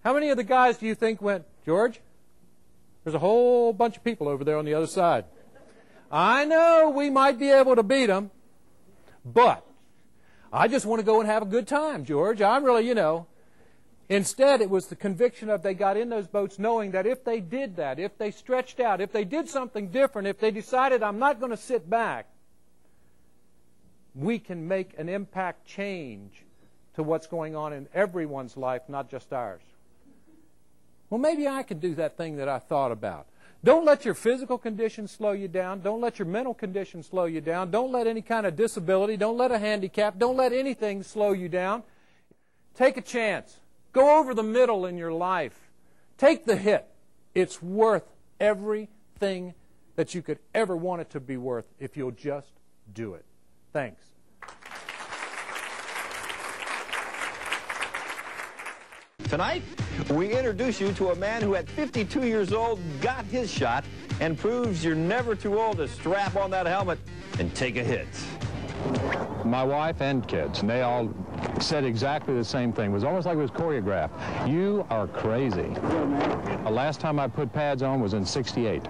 How many of the guys do you think went, George, there's a whole bunch of people over there on the other side. I know we might be able to beat them, but I just want to go and have a good time, George. I'm really, you know. Instead, it was the conviction of they got in those boats knowing that if they did that, if they stretched out, if they did something different, if they decided I'm not going to sit back, we can make an impact change to what's going on in everyone's life, not just ours. Well, maybe I could do that thing that I thought about. Don't let your physical condition slow you down. Don't let your mental condition slow you down. Don't let any kind of disability, don't let a handicap, don't let anything slow you down. Take a chance. Go over the middle in your life. Take the hit. It's worth everything that you could ever want it to be worth if you'll just do it. Thanks. Tonight, we introduce you to a man who at 52 years old got his shot and proves you're never too old to strap on that helmet and take a hit. My wife and kids, and they all said exactly the same thing. It was almost like it was choreographed. You are crazy. The last time I put pads on was in '68.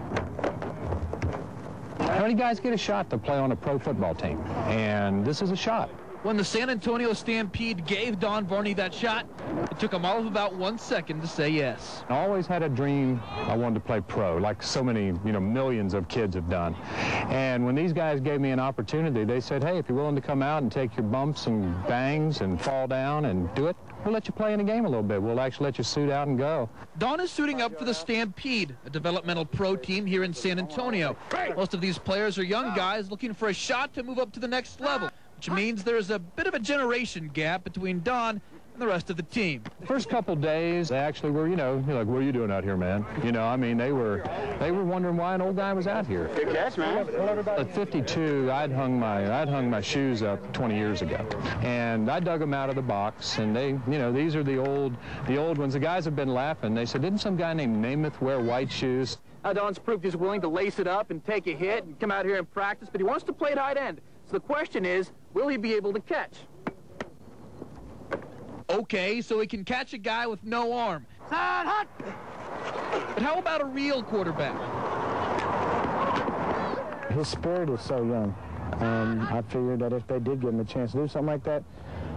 How many guys get a shot to play on a pro football team? And this is a shot. When the San Antonio Stampede gave Don Varney that shot, it took him all of about 1 second to say yes. I always had a dream I wanted to play pro, like so many, millions of kids have done. And when these guys gave me an opportunity, they said, hey, if you're willing to come out and take your bumps and bangs and fall down and do it, we'll let you play in the game a little bit. We'll actually let you suit out and go. Don is suiting up for the Stampede, a developmental pro team here in San Antonio. Most of these players are young guys looking for a shot to move up to the next level, which means there's a bit of a generation gap between Don and the rest of the team. First couple days, they actually were, like, what are you doing out here, man? I mean, they were wondering why an old guy was out here. Good catch, man. At 52, I'd hung my shoes up 20 years ago, and I dug them out of the box, and they, these are the old ones. The guys have been laughing. They said, didn't some guy named Namath wear white shoes? Don's proved he's willing to lace it up and take a hit and come out here and practice, but he wants to play tight end. So the question is, will he be able to catch? Okay, so he can catch a guy with no arm. But how about a real quarterback? His spirit is so young. I figured that if they did give him a chance to do something like that,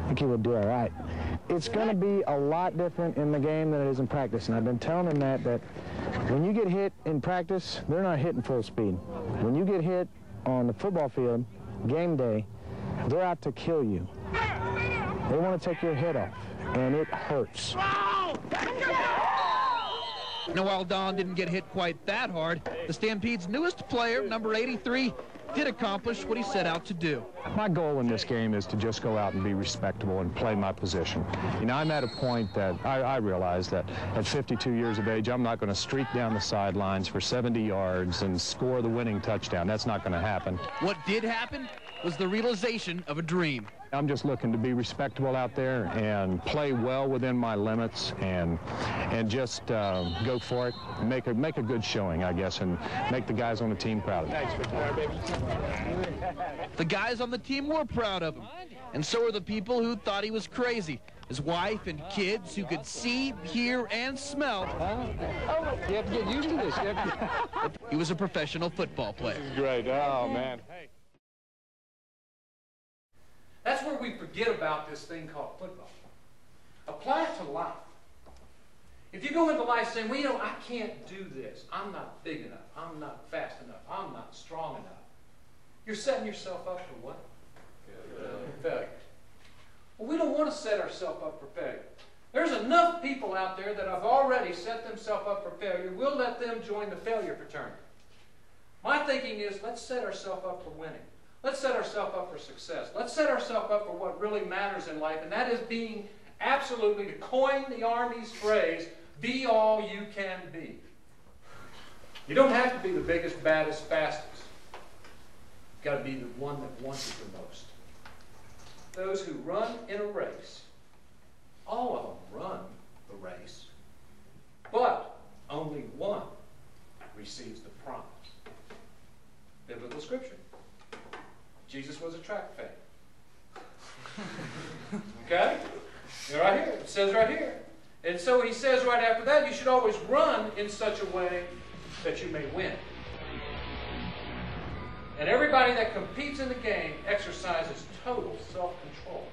I think he would do all right. It's going to be a lot different in the game than it is in practice, and I've been telling him that when you get hit in practice, they're not hitting full speed. When you get hit on the football field, game day, they're out to kill you. They want to take your head off, and it hurts. Now, while Don didn't get hit quite that hard, the Stampede's newest player, number 83, did accomplish what he set out to do. My goal in this game is to just go out and be respectable and play my position. I'm at a point that I realize that at 52 years of age, I'm not going to streak down the sidelines for 70 yards and score the winning touchdown. That's not going to happen. What did happen was the realization of a dream. I'm just looking to be respectable out there and play well within my limits and just go for it, make a good showing, I guess, and make the guys on the team proud of me. The guys on the team were proud of him, and so were the people who thought he was crazy. His wife and kids who could see, hear, and smell. You have to get used to this. He was a professional football player. This is great. Oh, man. That's where we forget about this thing called football. Apply it to life. If you go into life saying, well, I can't do this. I'm not big enough. I'm not fast enough. I'm not strong enough. You're setting yourself up for what? Failure. Well, we don't want to set ourselves up for failure. There's enough people out there that have already set themselves up for failure. We'll let them join the failure fraternity. My thinking is, let's set ourselves up for winning. Let's set ourselves up for success. Let's set ourselves up for what really matters in life, and that is being absolutely, to coin the Army's phrase, be all you can be. You don't have to be the biggest, baddest, fastest. You've got to be the one that wants it the most. Those who run in a race, all of them run the race, but only one receives the promise. Biblical scripture. Jesus was a track fan. Okay? Right here. It says right here. And so he says right after that, you should always run in such a way that you may win. And everybody that competes in the game exercises total self-control.